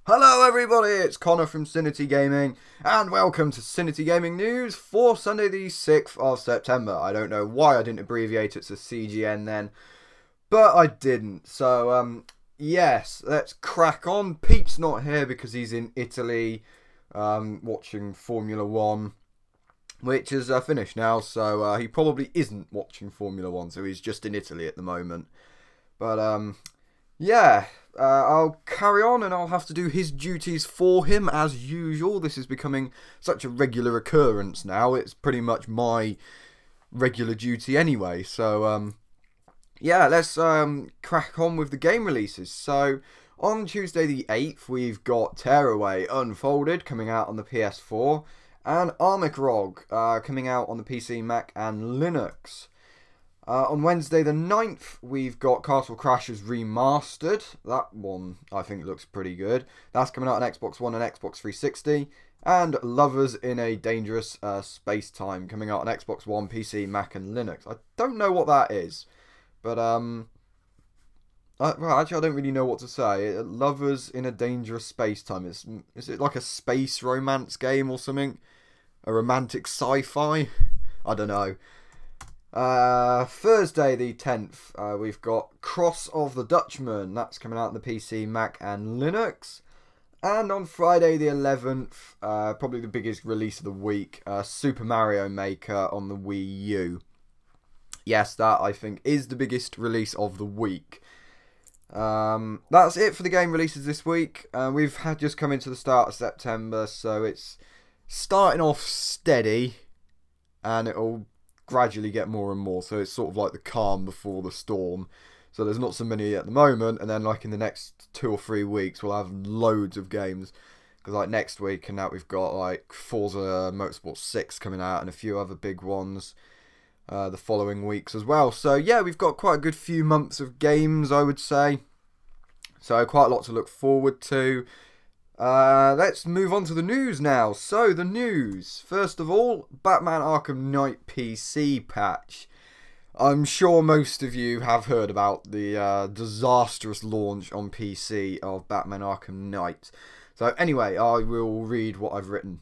Hello everybody, it's Connor from Cinity Gaming, and welcome to Cinity Gaming News for Sunday the 6th of September. I don't know why I didn't abbreviate it to CGN then, but I didn't. So, yes, let's crack on. Pete's not here because he's in Italy, watching Formula 1, which is finished now, so he probably isn't watching Formula 1, so he's just in Italy at the moment. But, yeah, I'll carry on and I'll have to do his duties for him as usual. This is becoming such a regular occurrence now. It's pretty much my regular duty anyway. So, yeah, let's crack on with the game releases. So, on Tuesday the 8th, we've got Tearaway Unfolded coming out on the PS4 and Armicrog coming out on the PC, Mac and Linux. On Wednesday the 9th, we've got Castle Crashers Remastered. That one, I think, looks pretty good. That's coming out on Xbox One and Xbox 360. And Lovers in a Dangerous Space-Time coming out on Xbox One, PC, Mac and Linux. I don't know what that is. But, well, actually, I don't really know what to say. Lovers in a Dangerous Space-Time. Is it like a space romance game or something? A romantic sci-fi? I don't know. Thursday the 10th, we've got Cross of the Dutchman. That's coming out on the PC, Mac and Linux. And on Friday the 11th, probably the biggest release of the week, Super Mario Maker on the Wii U. Yes, that I think is the biggest release of the week. That's it for the game releases this week. We've just come into the start of September, so it's starting off steady, and it'll gradually get more and more, so it's sort of like the calm before the storm. So there's not so many at the moment, and then like in the next 2 or 3 weeks we'll have loads of games, because like next week and that we've got like Forza Motorsport 6 coming out and a few other big ones the following weeks as well. So yeah, we've got quite a good few months of games, I would say, so quite a lot to look forward to. Let's move on to the news now. So, the news. First of all, Batman Arkham Knight PC patch. I'm sure most of you have heard about the disastrous launch on PC of Batman Arkham Knight. So, anyway, I will read what I've written.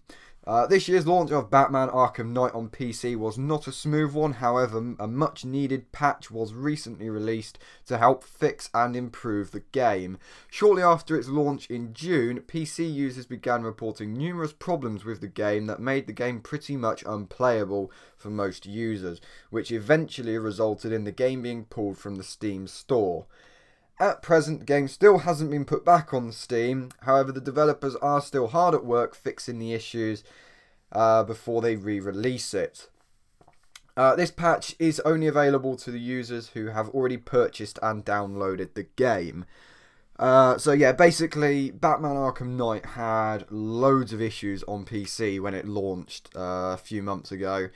This year's launch of Batman Arkham Knight on PC was not a smooth one. However, a much needed patch was recently released to help fix and improve the game. Shortly after its launch in June, PC users began reporting numerous problems with the game that made the game pretty much unplayable for most users, which eventually resulted in the game being pulled from the Steam store. At present, the game still hasn't been put back on Steam. However, the developers are still hard at work fixing the issues before they re-release it. This patch is only available to the users who have already purchased and downloaded the game. So yeah, basically, Batman Arkham Knight had loads of issues on PC when it launched a few months ago.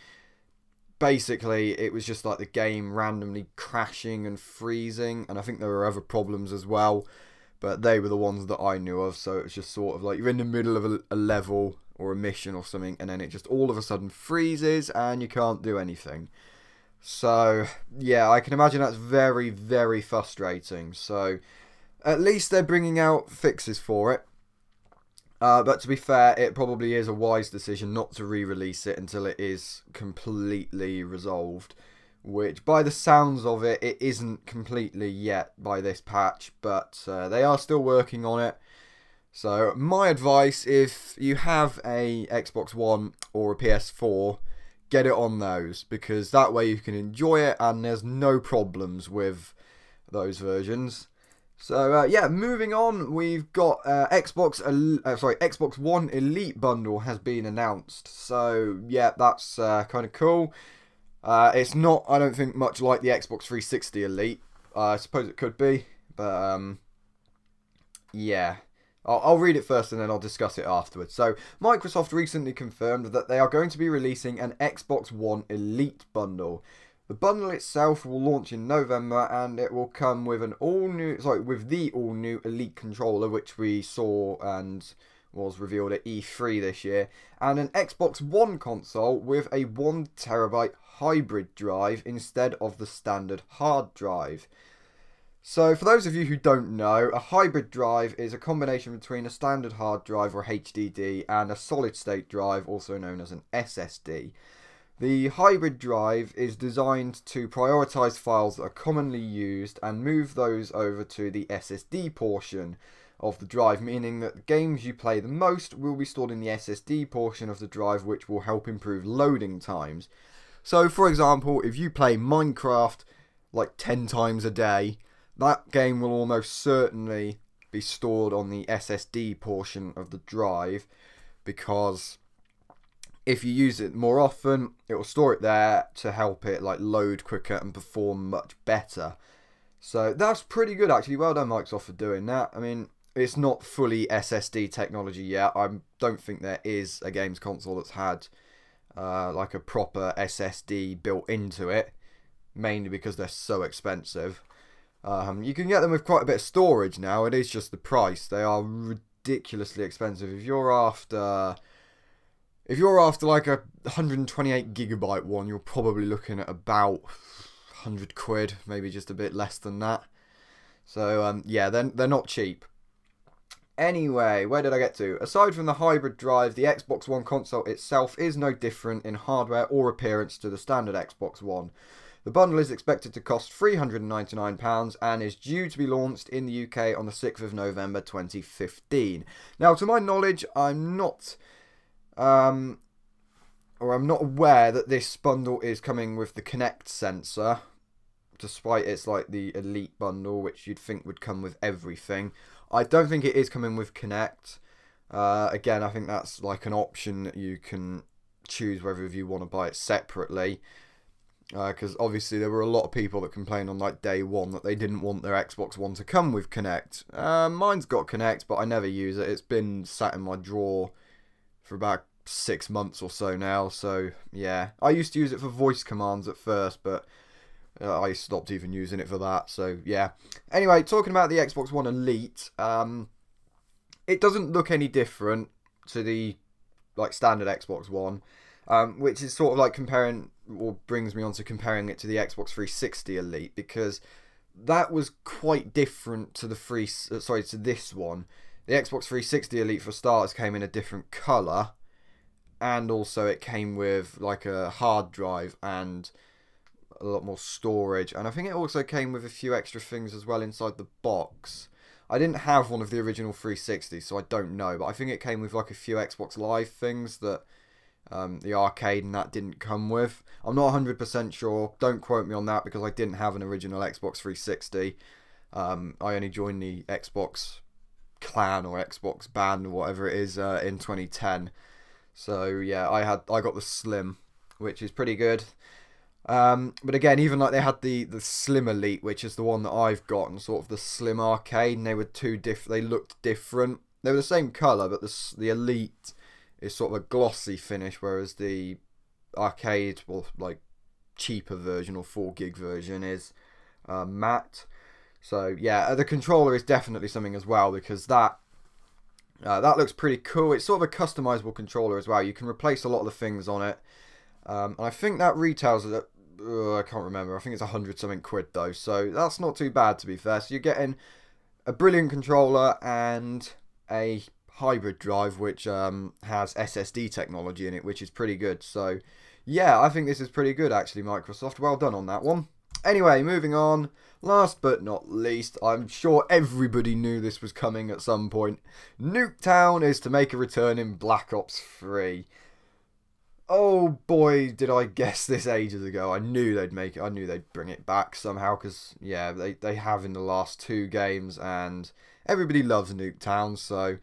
Basically, it was just like the game randomly crashing and freezing, and I think there were other problems as well, but they were the ones that I knew of. So it was just sort of like you're in the middle of a level or a mission or something, and then it just all of a sudden freezes and you can't do anything. So yeah, I can imagine that's very, very frustrating. So at least they're bringing out fixes for it. But to be fair, it probably is a wise decision not to re-release it until it is completely resolved. Which, by the sounds of it, it isn't completely yet by this patch. But they are still working on it. So, my advice, if you have a Xbox One or a PS4, get it on those. Because that way you can enjoy it and there's no problems with those versions. So yeah, moving on, we've got Xbox One Elite bundle has been announced. So yeah, that's kind of cool. It's not, I don't think, much like the Xbox 360 Elite. I suppose it could be, but yeah. I'll read it first and then I'll discuss it afterwards. So, Microsoft recently confirmed that they are going to be releasing an Xbox One Elite bundle. The bundle itself will launch in November, and it will come with the all-new Elite controller, which we saw and was revealed at E3 this year, and an Xbox One console with a 1TB hybrid drive instead of the standard hard drive. So for those of you who don't know, a hybrid drive is a combination between a standard hard drive or HDD and a solid state drive, also known as an SSD. The hybrid drive is designed to prioritize files that are commonly used and move those over to the SSD portion of the drive, meaning that the games you play the most will be stored in the SSD portion of the drive, which will help improve loading times. So for example, if you play Minecraft like 10 times a day, that game will almost certainly be stored on the SSD portion of the drive, because if you use it more often, it will store it there to help it like load quicker and perform much better. So that's pretty good actually. Well done Microsoft for doing that. I mean, it's not fully SSD technology yet. I don't think there is a games console that's had like a proper SSD built into it, mainly because they're so expensive. You can get them with quite a bit of storage now. It is just the price. They are ridiculously expensive. If you're after like a 128 gigabyte one, you're probably looking at about 100 quid, maybe just a bit less than that. So yeah, they're not cheap. Anyway, where did I get to? Aside from the hybrid drive, the Xbox One console itself is no different in hardware or appearance to the standard Xbox One. The bundle is expected to cost £399 and is due to be launched in the UK on the 6th of November 2015. Now, to my knowledge, I'm not aware that this bundle is coming with the Kinect sensor, despite it's like the Elite bundle, which you'd think would come with everything. I don't think it is coming with Kinect. Again, I think that's like an option that you can choose whether you want to buy it separately. Because obviously there were a lot of people that complained on like day one that they didn't want their Xbox One to come with Kinect. Mine's got Kinect, but I never use it. It's been sat in my drawer for about 6 months or so now. So yeah, I used to use it for voice commands at first, but I stopped even using it for that. So yeah. Anyway, talking about the Xbox One Elite, it doesn't look any different to the like standard Xbox One. Which is sort of like comparing, or brings me on to comparing it to the Xbox 360 Elite, because that was quite different to the to this one. The Xbox 360 Elite, for starters, came in a different colour, and also it came with like a hard drive and a lot more storage, and I think it also came with a few extra things as well inside the box. I didn't have one of the original 360, so I don't know, but I think it came with like a few Xbox Live things that the arcade and that didn't come with. I'm not 100% sure, don't quote me on that, because I didn't have an original Xbox 360. I only joined the Xbox clan or Xbox band or whatever it is in 2010. So yeah, I got the Slim, which is pretty good. But again, even like they had the Slim Elite, which is the one that I've got, and sort of the Slim Arcade, and they were they looked different. They were the same colour, but the Elite is sort of a glossy finish, whereas the arcade, well, like cheaper version or 4 gig version is matte. So yeah, the controller is definitely something as well, because that looks pretty cool. It's sort of a customizable controller as well. You can replace a lot of the things on it, and I think that retails at I can't remember. I think it's 100 something quid though, so that's not too bad, to be fair. So you're getting a brilliant controller and a hybrid drive which has SSD technology in it, which is pretty good. So yeah, I think this is pretty good actually, Microsoft. Well done on that one. Anyway, moving on. Last but not least, I'm sure everybody knew this was coming at some point. Nuketown is to make a return in Black Ops 3. Oh boy, did I guess this ages ago. I knew they'd make it. I knew they'd bring it back somehow, because yeah, they have in the last 2 games, and everybody loves Nuketown, so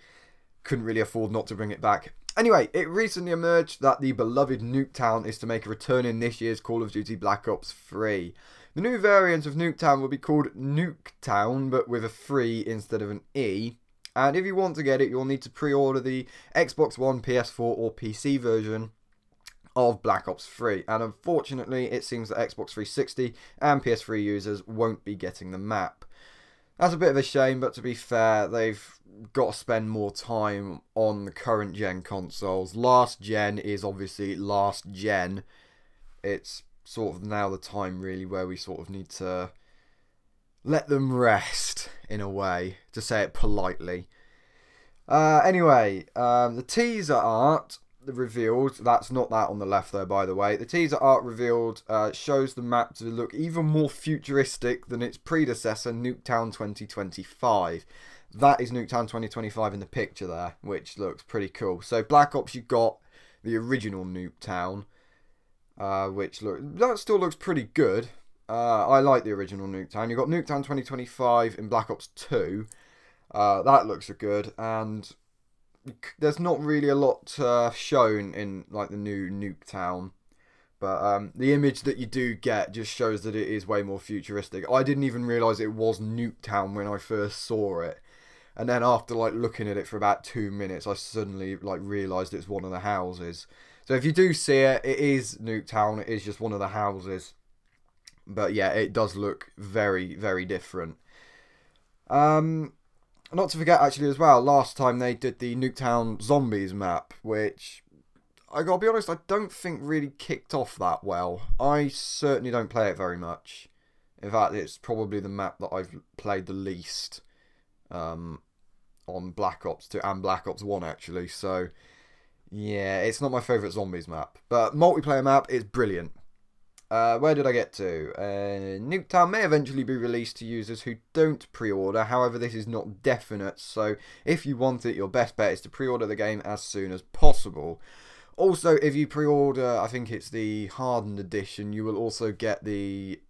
couldn't really afford not to bring it back. Anyway, it recently emerged that the beloved Nuketown is to make a return in this year's Call of Duty Black Ops 3. The new variant of Nuketown will be called Nuketown, but with a 3 instead of an E. And if you want to get it, you'll need to pre-order the Xbox One, PS4 or PC version of Black Ops 3. And unfortunately, it seems that Xbox 360 and PS3 users won't be getting the map. That's a bit of a shame, but to be fair, they've got to spend more time on the current gen consoles. Last gen is obviously last gen. It's sort of now the time really where we sort of need to let them rest, in a way, to say it politely. Anyway, the teaser art revealed, that's not that on the left there, by the way. The teaser art revealed shows the map to look even more futuristic than its predecessor, Nuketown 2025. That is Nuketown 2025 in the picture there, which looks pretty cool. So Black Ops, you got the original Nuketown, that still looks pretty good. I like the original Nuketown. You got Nuketown 2025 in Black Ops 2. That looks good, and there's not really a lot shown in like the new Nuketown. But the image that you do get just shows that it is way more futuristic. I didn't even realise it was Nuketown when I first saw it. And then after like looking at it for about 2 minutes, I suddenly like realised it's one of the houses. So if you do see it, it is Nuketown. It is just one of the houses. But yeah, it does look very, very different. Not to forget actually as well, last time they did the Nuketown Zombies map, which I gotta be honest, I don't think really kicked off that well. I certainly don't play it very much. In fact, it's probably the map that I've played the least on Black Ops 2 and Black Ops 1 actually. So yeah, it's not my favourite Zombies map. But multiplayer map is brilliant. Where did I get to? Nuketown may eventually be released to users who don't pre-order. However, this is not definite. So if you want it, your best bet is to pre-order the game as soon as possible. Also, if you pre-order, I think it's the Hardened Edition, you will also get the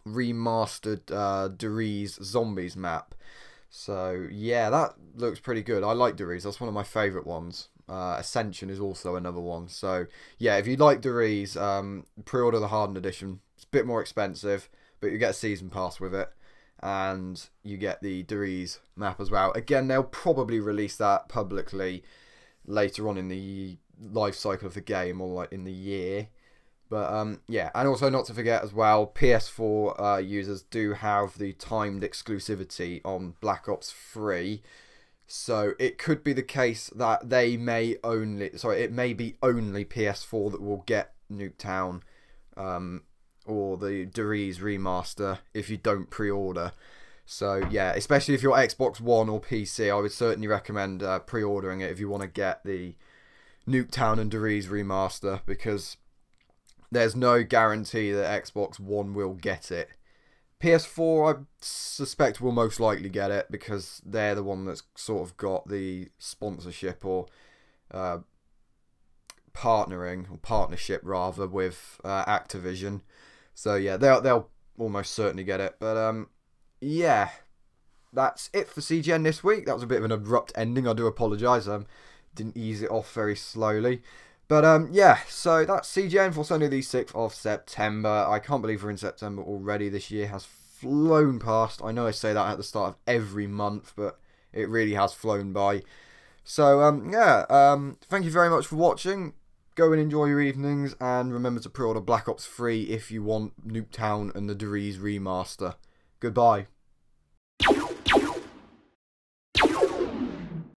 remastered Deriz Zombies map. So yeah, that looks pretty good. I like Deriz. That's one of my favourite ones. Ascension is also another one. So yeah, if you like Deriz, pre-order the Hardened Edition. It's a bit more expensive, but you get a season pass with it, and you get the Deriz map as well. Again, they'll probably release that publicly later on in the life cycle of the game, or like in the year. But yeah, and also not to forget as well, PS4 users do have the timed exclusivity on Black Ops 3. So it could be the case that it may be only PS4 that will get Nuketown or the Deriz remaster if you don't pre-order. So yeah, especially if you're Xbox One or PC, I would certainly recommend pre-ordering it if you want to get the Nuketown and Deriz remaster, because there's no guarantee that Xbox One will get it. PS4, I suspect, will most likely get it, because they're the one that's sort of got the sponsorship or partnership rather with Activision. So yeah, they'll almost certainly get it. But yeah, that's it for CGN this week. That was a bit of an abrupt ending. I do apologise. Didn't ease it off very slowly. But yeah, so that's CGN for Sunday the 6th of September. I can't believe we're in September already. This year has flown past. I know I say that at the start of every month, but it really has flown by. So yeah, thank you very much for watching. Go and enjoy your evenings, and remember to pre-order Black Ops 3 if you want Nuketown and the Deriz remaster. Goodbye.